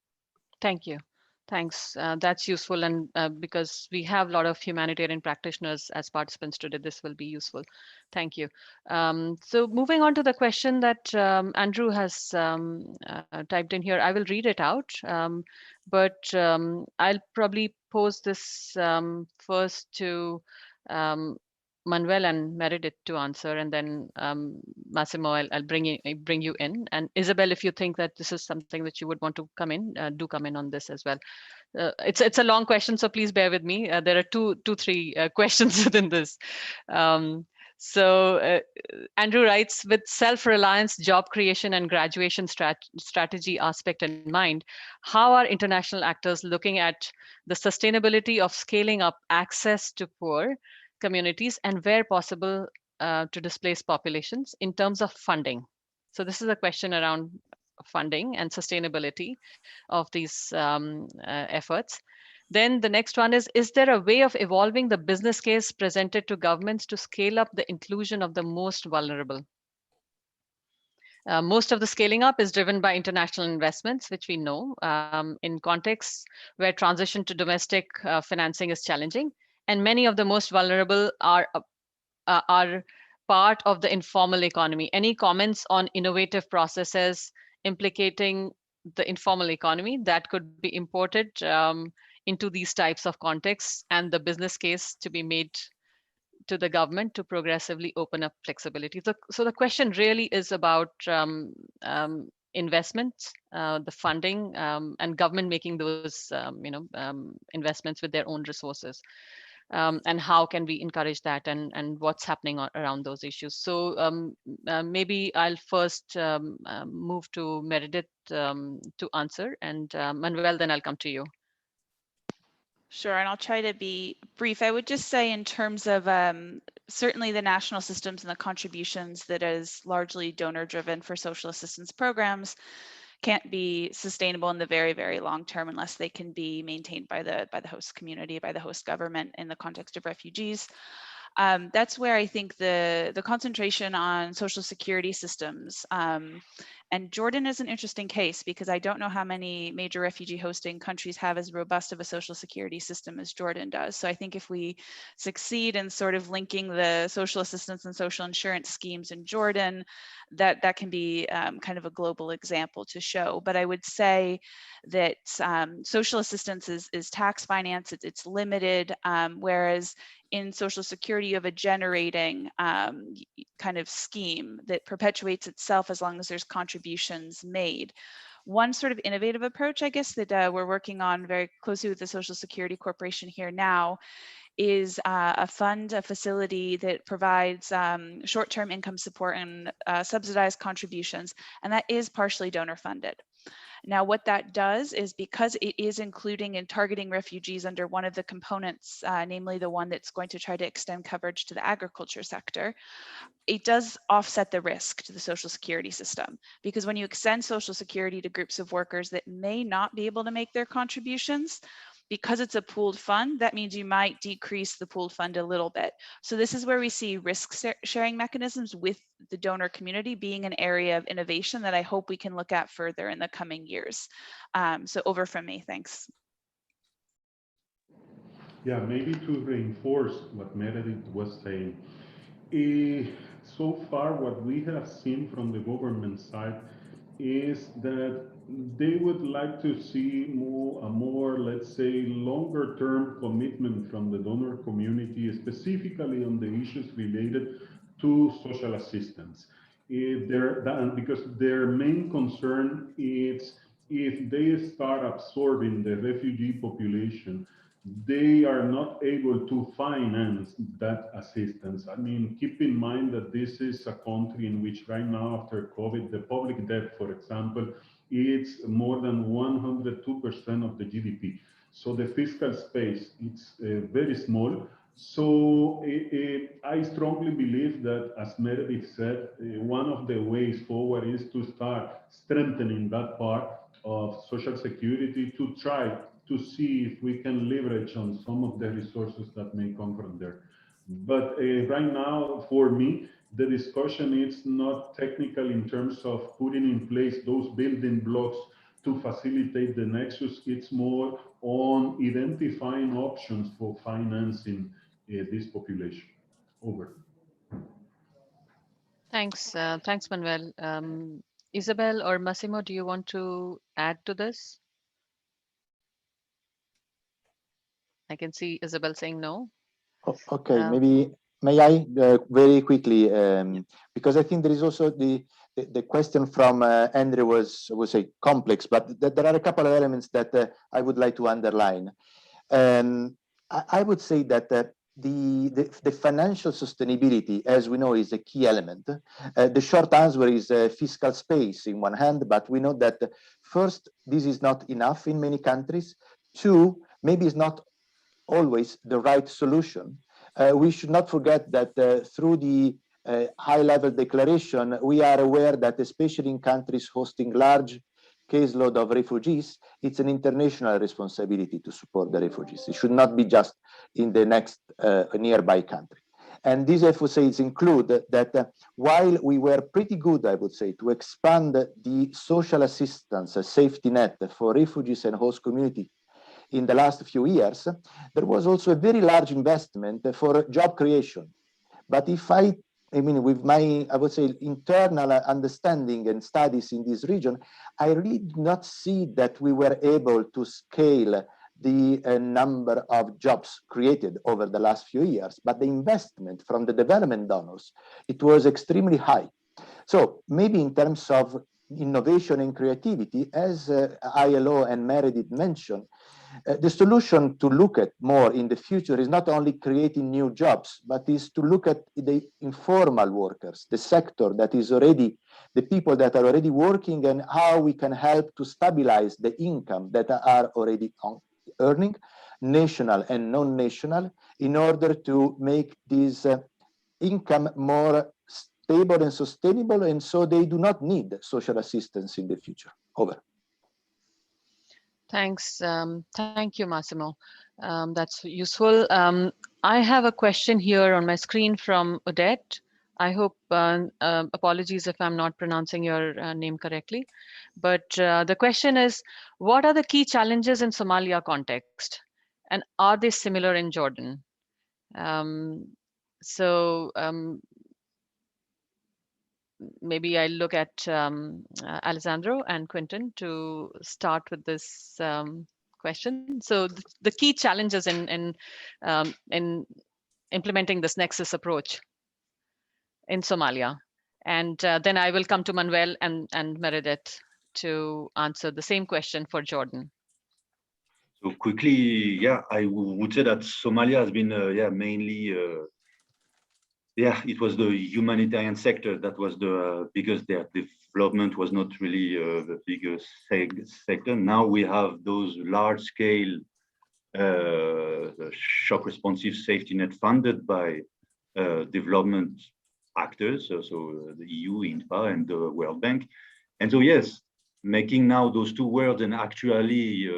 Thank you. Thanks. That's useful, and because we have a lot of humanitarian practitioners as participants today, this will be useful. Thank you. So moving on to the question that Andrew has typed in here, I will read it out, but I'll probably pose this first to Manuel and Meredith to answer, and then Massimo, I'll bring you in. And Isabelle, if you think that this is something that you would want to come in, do come in on this as well. It's a long question, so please bear with me. There are three questions within this. So Andrew writes, with self-reliance, job creation, and graduation strategy aspect in mind, how are international actors looking at the sustainability of scaling up access to poor communities and where possible to displaced populations in terms of funding? So this is a question around funding and sustainability of these efforts. Then the next one is there a way of evolving the business case presented to governments to scale up the inclusion of the most vulnerable? Most of the scaling up is driven by international investments, which we know in contexts where transition to domestic financing is challenging. And many of the most vulnerable are part of the informal economy. Any comments on innovative processes implicating the informal economy that could be imported into these types of contexts, and the business case to be made to the government to progressively open up flexibility? So the question really is about investments, the funding, and government making those investments with their own resources. And how can we encourage that, and what's happening around those issues? So maybe I'll first move to Meredith to answer, and Manuel, then I'll come to you. Sure, and I'll try to be brief. I would just say in terms of certainly the national systems and the contributions that is largely donor driven for social assistance programs can't be sustainable in the very, very long term unless they can be maintained by the host community, by the host government in the context of refugees. That's where I think the concentration on social security systems, and Jordan is an interesting case because I don't know how many major refugee hosting countries have as robust of a social security system as Jordan does. So I think if we succeed in sort of linking the social assistance and social insurance schemes in Jordan, that can be kind of a global example to show. But I would say that social assistance is tax finance, it's limited, whereas in social security you have a generating kind of scheme that perpetuates itself as long as there's contributions made. One sort of innovative approach, I guess, that we're working on very closely with the Social Security Corporation here now is a facility that provides short-term income support and subsidized contributions, and that is partially donor funded. Now, what that does is, because it is including and targeting refugees under one of the components, namely the one that's going to try to extend coverage to the agriculture sector, it does offset the risk to the social security system. Because when you extend social security to groups of workers that may not be able to make their contributions, because it's a pooled fund, that means you might decrease the pooled fund a little bit. So this is where we see risk sharing mechanisms with the donor community being an area of innovation that I hope we can look at further in the coming years. So over from me, thanks. Yeah, maybe to reinforce what Meredith was saying. So far, what we have seen from the government side is that they would like to see a more, let's say, longer term commitment from the donor community, specifically on the issues related to social assistance. Because their main concern is if they start absorbing the refugee population, they are not able to finance that assistance. I mean, keep in mind that this is a country in which right now, after COVID, the public debt, for example, it's more than 102% of the GDP. So the fiscal space, it's very small. So I strongly believe that, as Meredith said, one of the ways forward is to start strengthening that part of social security to try to see if we can leverage on some of the resources that may come from there. But right now, for me, the discussion is not technical in terms of putting in place those building blocks to facilitate the nexus. It's more on identifying options for financing this population. Over. Thanks, thanks, Manuel. Isabelle or Massimo, do you want to add to this? I can see Isabelle saying no. Okay, maybe may I very quickly, because I think there is also the question from Andrew was, I would say, complex, but there are a couple of elements that I would like to underline. I would say that the financial sustainability, as we know, is a key element. The short answer is fiscal space in one hand, but we know that first, this is not enough in many countries. Two, maybe it's not always the right solution. We should not forget that through the high-level declaration, we are aware that especially in countries hosting large caseload of refugees, it's an international responsibility to support the refugees. It should not be just in the next nearby country. And these FOCs include that while we were pretty good, I would say, to expand the social assistance safety net for refugees and host community in the last few years, there was also a very large investment for job creation. But if I mean, with my, I would say, internal understanding and studies in this region, I really do not see that we were able to scale the number of jobs created over the last few years. But the investment from the development donors, it was extremely high. So maybe in terms of innovation and creativity, as ILO and Meredith mentioned, the solution to look at more in the future is not only creating new jobs, but is to look at the informal workers, the sector that is already, the people that are already working, and how we can help to stabilize the income that are already earning, national and non-national, in order to make this income more stable and sustainable, and so they do not need social assistance in the future. Over. Thanks. Thank you, Massimo. That's useful. I have a question here on my screen from Odette. I hope, apologies if I'm not pronouncing your name correctly, but the question is, what are the key challenges in Somalia context? And are they similar in Jordan? Maybe I look at Alessandro and Quentin to start with this question. So the key challenges in implementing this nexus approach in Somalia, and then I will come to Manuel and Meredith to answer the same question for Jordan. So quickly, yeah, I would say that Somalia has been, mainly. It was the humanitarian sector that was because their development was not really the biggest sector. Now we have those large-scale shock responsive safety net funded by development actors, so the EU, INFA, and the World Bank. And so yes, making now those two worlds and actually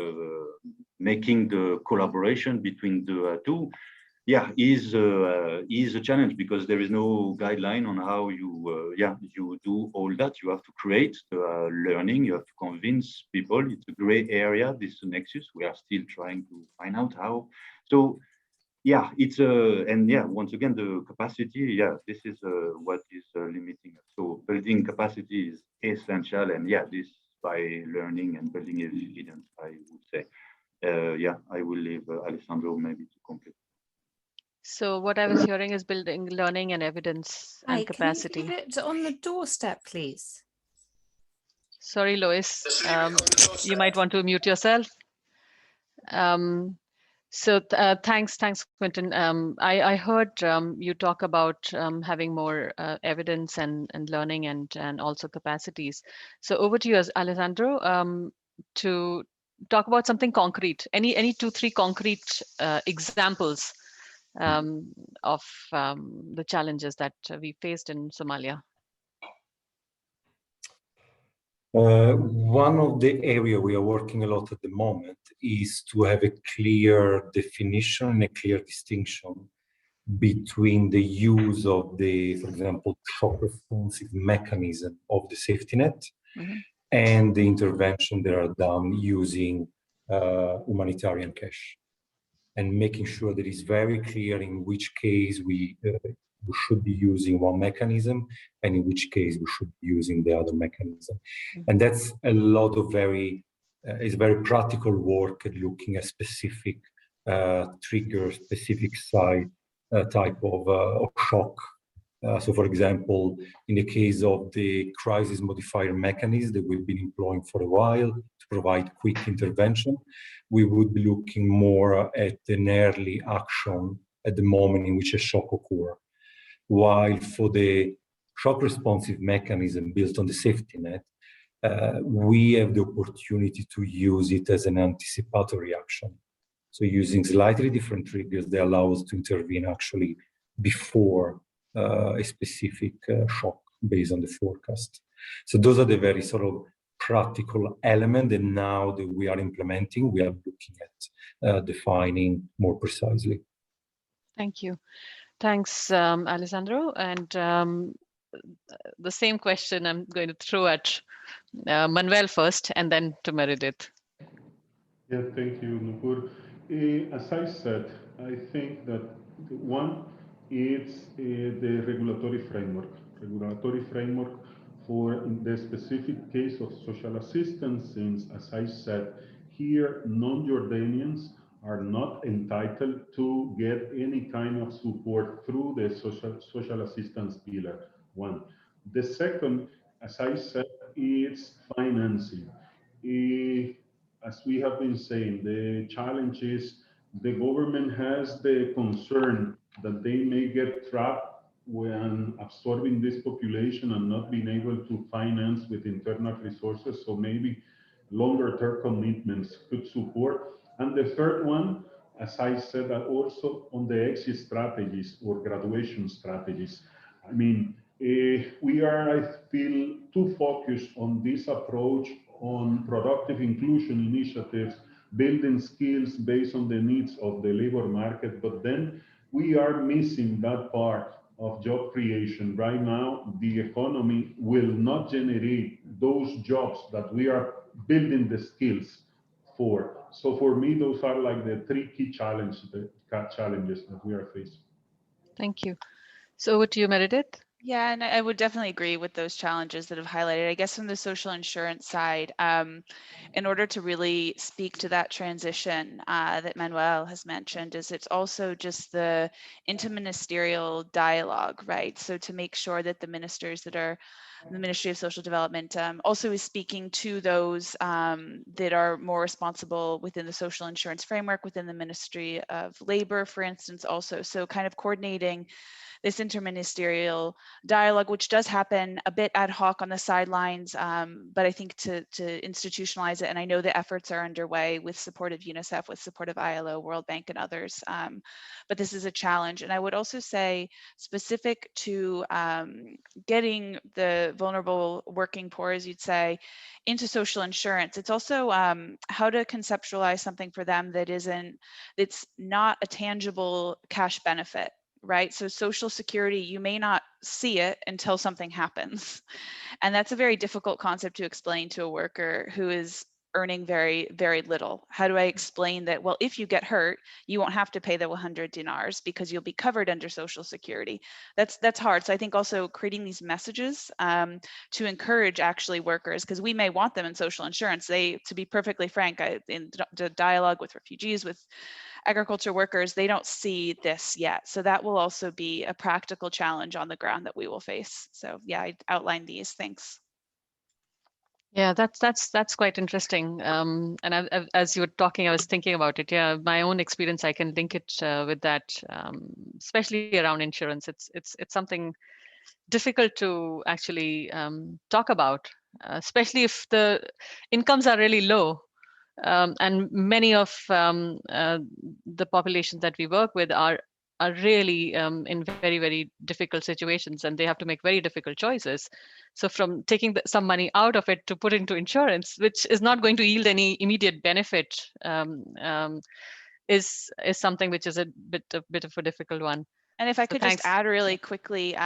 making the collaboration between the two, is a challenge, because there is no guideline on how you you do all that. You have to create the learning, you have to convince people. It's a gray area, this nexus. We are still trying to find out how. So it's once again, the capacity, this is what is limiting us. So building capacity is essential, and this by learning and building evidence, I would say. I will leave Alessandro maybe to complete. So what I was hearing is building learning and evidence and capacity. Can you leave it on the doorstep, please? Sorry, Lois, you might want to mute yourself. Thanks, Quentin. I heard you talk about having more evidence and learning and also capacities. So over to you, Alessandro, to talk about something concrete. Any 2-3 concrete examples of the challenges that we faced in Somalia? One of the areas we are working a lot at the moment is to have a clear definition and a clear distinction between the use of the, for example, shock responsive mechanism of the safety net and the intervention that are done using humanitarian cash, and making sure that it's very clear in which case we should be using one mechanism and in which case we should be using the other mechanism. And that's a lot of it's very practical work at looking at specific triggers, specific type of shock. So for example, in the case of the crisis modifier mechanism that we've been employing for a while to provide quick intervention, we would be looking more at an early action at the moment in which a shock occurs. While for the shock responsive mechanism built on the safety net, we have the opportunity to use it as an anticipatory action. So using slightly different triggers, they allow us to intervene actually before a specific shock based on the forecast. So those are the very sort of practical element that now that we are implementing, we are looking at defining more precisely. Thank you. Thanks, Alessandro. And the same question I'm going to throw at Manuel first and then to Meredith. Yeah, thank you, Nupur. As I said, I think that one, it's the regulatory framework for the specific case of social assistance, since, as I said, here non-Jordanians are not entitled to get any kind of support through the social assistance pillar, one. The second, as I said, is financing. As we have been saying, the challenge is the government has the concern that they may get trapped when absorbing this population and not being able to finance with internal resources. So maybe longer term commitments could support. And the third one, as I said, also on the exit strategies or graduation strategies. I mean, we are, I feel, too focused on this approach on productive inclusion initiatives, building skills based on the needs of the labor market, but then we are missing that part of job creation. Right now, the economy will not generate those jobs that we are building the skills for. So for me, those are like the three key challenges that we are facing. Thank you. So over to you, Meredith. Yeah, and I would definitely agree with those challenges that have highlighted. I guess from the social insurance side, in order to really speak to that transition that Manuel has mentioned, is it's also just the interministerial dialogue, right? So to make sure that the ministers that are the Ministry of Social Development also is speaking to those that are more responsible within the social insurance framework, within the Ministry of Labor, for instance, also. So kind of coordinating this interministerial dialogue, which does happen a bit ad hoc on the sidelines, but I think to institutionalize it, and I know the efforts are underway with support of UNICEF, with support of ILO, World Bank, and others, but this is a challenge. And I would also say, specific to getting the vulnerable working poor, as you'd say, into social insurance, it's also how to conceptualize something for them that it's not a tangible cash benefit. Right? So social security, you may not see it until something happens. And that's a very difficult concept to explain to a worker who is earning very, very little. How do I explain that? Well, if you get hurt, you won't have to pay the 100 dinars because you'll be covered under social security. That's hard. So I think also creating these messages to encourage actually workers, because we may want them in social insurance. To be perfectly frank, in the dialogue with refugees, with agriculture workers, they don't see this yet. So that will also be a practical challenge on the ground that we will face. So yeah, I outlined these. Thanks. Yeah, that's quite interesting. And as you were talking, I was thinking about it. Yeah, my own experience, I can link it with that, especially around insurance. It's something difficult to actually talk about, especially if the incomes are really low. And many of the populations that we work with are really in very, very difficult situations, and they have to make very difficult choices. So from taking some money out of it to put into insurance, which is not going to yield any immediate benefit, is something which is a bit of a difficult one. And if I could just add really quickly,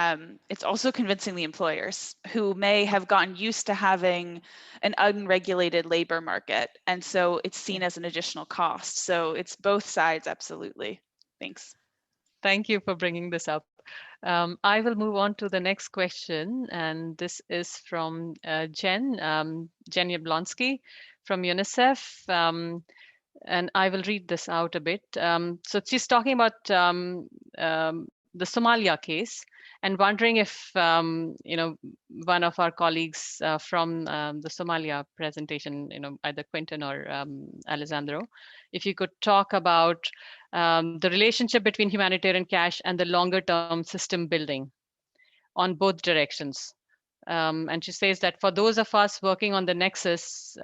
it's also convincing the employers who may have gotten used to having an unregulated labor market. And so it's seen as an additional cost. So it's both sides, absolutely. Thanks. Thank you for bringing this up. I will move on to the next question. And this is from Jen Jablonski from UNICEF. And I will read this out a bit. So she's talking about the Somalia case and wondering if, one of our colleagues from the Somalia presentation, either Quentin or Alessandro, if you could talk about the relationship between humanitarian cash and the longer term system building on both directions. And she says that for those of us working on the nexus,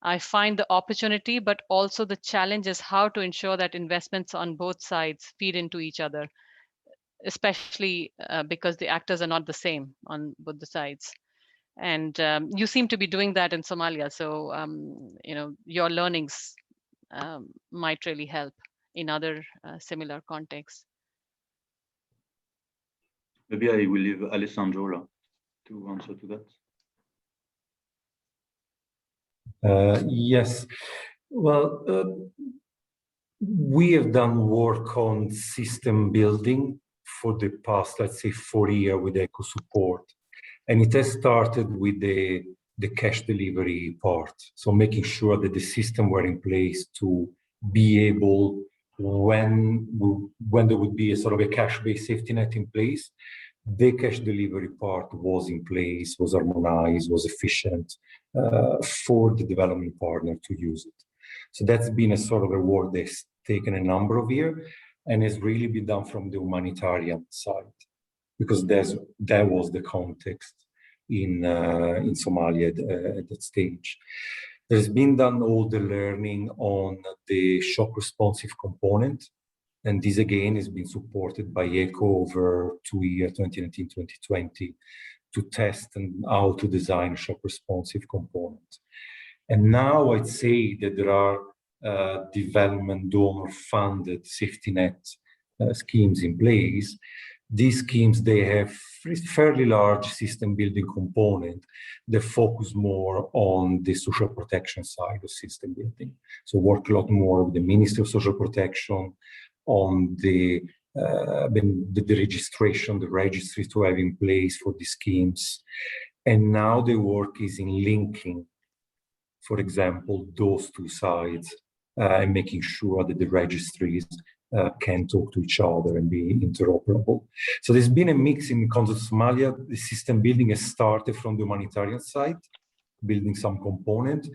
I find the opportunity, but also the challenge is how to ensure that investments on both sides feed into each other, especially because the actors are not the same on both the sides. And you seem to be doing that in Somalia. So, your learnings might really help in other similar contexts. Maybe I will leave Alessandro to answer to that. Yes, well, we have done work on system building for the past, let's say, 4 years with ECHO support. And it has started with the cash delivery part. So making sure that the system were in place to be able, when there would be a sort of a cash-based safety net in place, the cash delivery part was in place, was harmonized, was efficient for the development partner to use it. So that's been a sort of a work that's taken a number of years and has really been done from the humanitarian side, because that was the context in Somalia at that stage. There's been done all the learning on the shock responsive component. And this again has been supported by ECHO over 2 years, 2019-2020, to test and how to design a shock responsive component. And now I'd say that there are development donor funded safety net schemes in place. These schemes, they have fairly large system building component that focus more on the social protection side of system building. So work a lot more with the Ministry of Social Protection on the registration, the registry to have in place for the schemes. And now the work is in linking, for example, those two sides and making sure that the registries can talk to each other and be interoperable. So there's been a mix in the context of Somalia. The system building has started from the humanitarian side, building some component,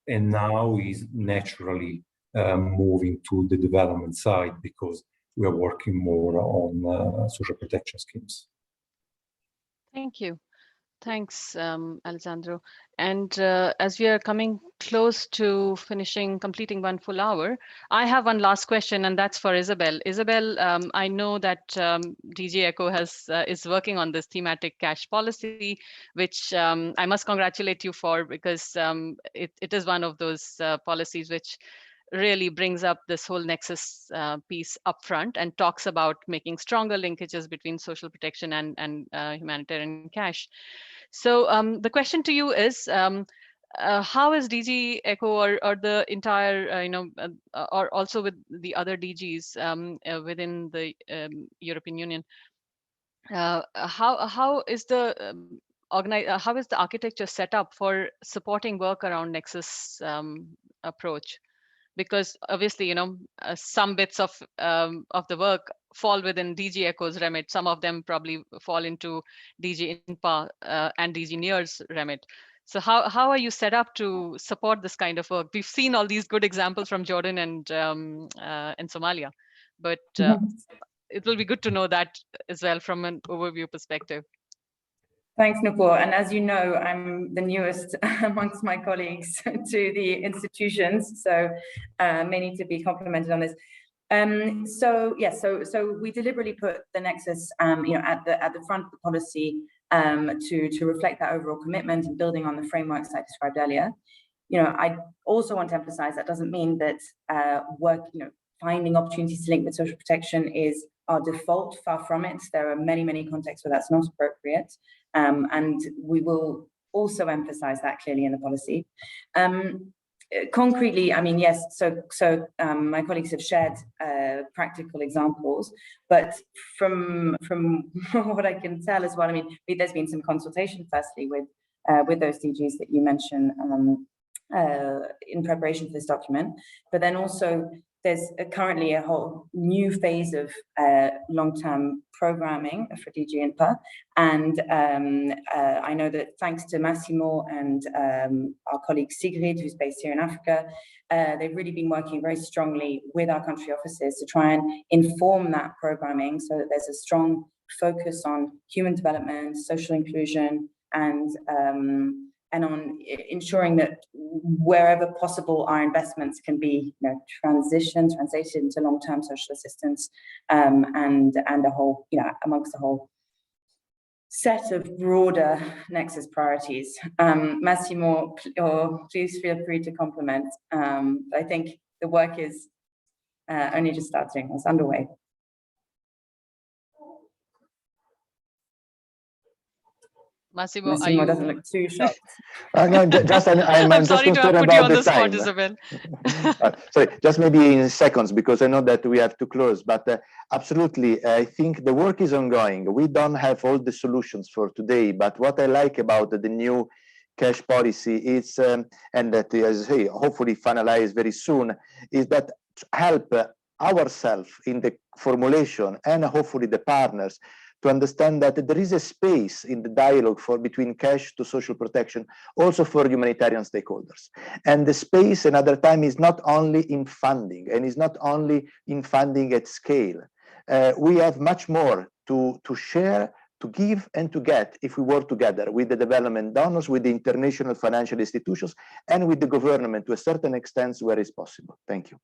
and now is naturally moving to the development side because we are working more on social protection schemes. Thank you. Thanks, Alessandro. And as we are coming close to completing 1 full hour, I have one last question, and that's for Isabelle. Isabelle, I know that DG ECHO is working on this thematic cash policy, which I must congratulate you for, because it is one of those policies which really brings up this whole nexus piece upfront and talks about making stronger linkages between social protection and humanitarian cash. So the question to you is, how is DG ECHO or the entire, or also with the other DGs within the European Union, how is the how is the architecture set up for supporting work around nexus approach? Because obviously, some bits of the work fall within DG ECHO's remit. Some of them probably fall into DG INPA and DG NEAR's remit. So how are you set up to support this kind of work? We've seen all these good examples from Jordan and Somalia, but it will be good to know that as well from an overview perspective. Thanks, Nupur. And as you know, I'm the newest amongst my colleagues to the institutions, so may need to be complimented on this. So we deliberately put the nexus, at the front of the policy to reflect that overall commitment and building on the frameworks I described earlier. I also want to emphasize that doesn't mean that finding opportunities to link with social protection is our default, far from it. There are many, many contexts where that's not appropriate. And we will also emphasize that clearly in the policy. Concretely, I mean, yes, so my colleagues have shared practical examples, but from what I can tell as well, I mean, there's been some consultation firstly with those DGs that you mentioned in preparation for this document, but then also there's currently a whole new phase of long-term programming for DG INPA. And I know that thanks to Massimo and our colleague Sigrid, who's based here in Africa, they've really been working very strongly with our country offices to try and inform that programming so that there's a strong focus on human development, social inclusion, and on ensuring that wherever possible, our investments can be, translated into long-term social assistance, and a whole, amongst the whole set of broader Nexus priorities. Massimo, please feel free to compliment. I think the work is only just starting; it's underway. Massimo doesn't look too shocked. No, just I'm sorry just to have put you on the spot, Isabelle. Sorry, just maybe in seconds, because I know that we have to close, but absolutely, I think the work is ongoing. We don't have all the solutions for today, but what I like about the new cash policy is, and that, as I say, hopefully finalized very soon, is that help ourselves in the formulation and hopefully the partners to understand that there is a space in the dialogue between cash to social protection, also for humanitarian stakeholders. And the space another time is not only in funding, and is not only in funding at scale. We have much more to share, to give and to get if we work together with the development donors, with the international financial institutions, and with the government to a certain extent where it's possible. Thank you.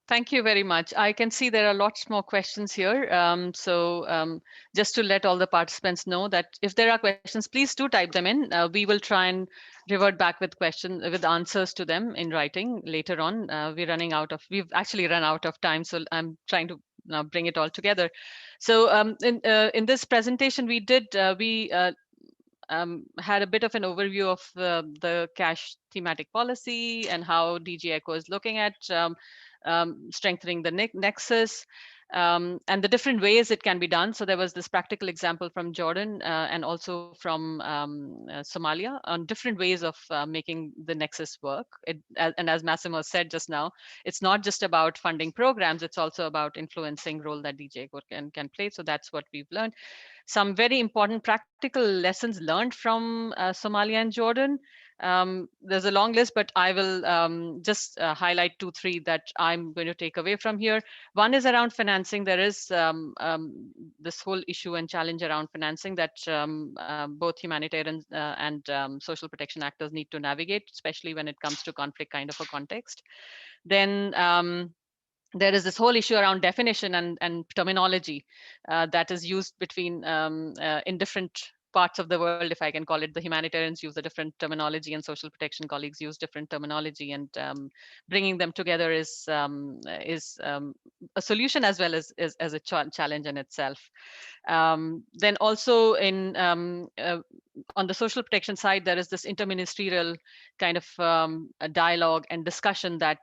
Thank you very much. I can see there are lots more questions here. Just to let all the participants know that if there are questions, please do type them in. We will try and revert back with answers to them in writing later on. We've actually run out of time, so I'm trying to now bring it all together. So in this presentation, we had a bit of an overview of the cash thematic policy and how DG ECHO is looking at strengthening the nexus and the different ways it can be done. So there was this practical example from Jordan and also from Somalia on different ways of making the nexus work. And as Massimo said just now, it's not just about funding programs, it's also about influencing role that DG ECHO can play. So that's what we've learned. Some very important practical lessons learned from Somalia and Jordan. There's a long list, but I will just highlight 2-3 that I'm going to take away from here. One is around financing. There is this whole issue and challenge around financing that both humanitarian and social protection actors need to navigate, especially when it comes to conflict kind of a context. Then there is this whole issue around definition and terminology that is used between in different parts of the world, if I can call it. The humanitarians use a different terminology and social protection colleagues use different terminology, and bringing them together is a solution as well as a challenge in itself. Then also on the social protection side, there is this interministerial kind of a dialogue and discussion that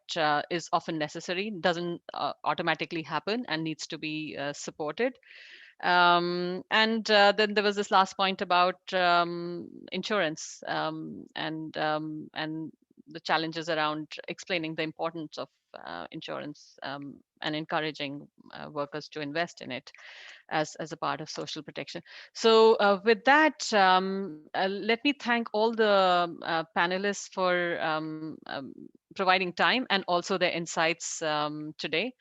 is often necessary, doesn't automatically happen and needs to be supported. And then there was this last point about insurance and the challenges around explaining the importance of insurance and encouraging workers to invest in it as a part of social protection. So with that, let me thank all the panelists for providing time and also their insights today.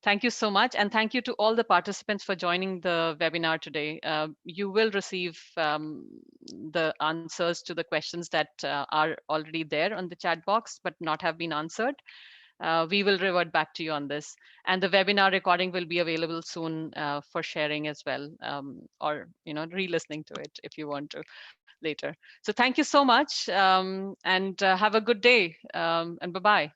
Thank you so much. And thank you to all the participants for joining the webinar today. You will receive the answers to the questions that are already there on the chat box, but not have been answered. We will revert back to you on this. And the webinar recording will be available soon for sharing as well, or re-listening to it if you want to later. So thank you so much, and have a good day, and bye-bye.